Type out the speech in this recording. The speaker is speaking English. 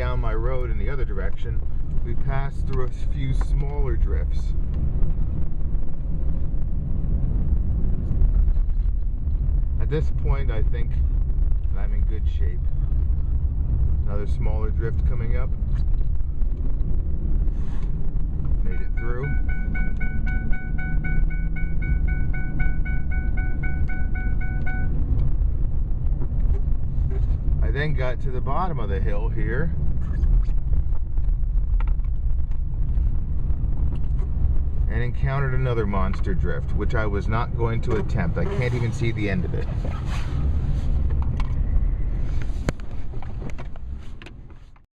down my road in the other direction, we passed through a few smaller drifts. At this point, I think that I'm in good shape. Another smaller drift coming up. Made it through. I then got to the bottom of the hill here. And encountered another monster drift, which I was not going to attempt. I can't even see the end of it.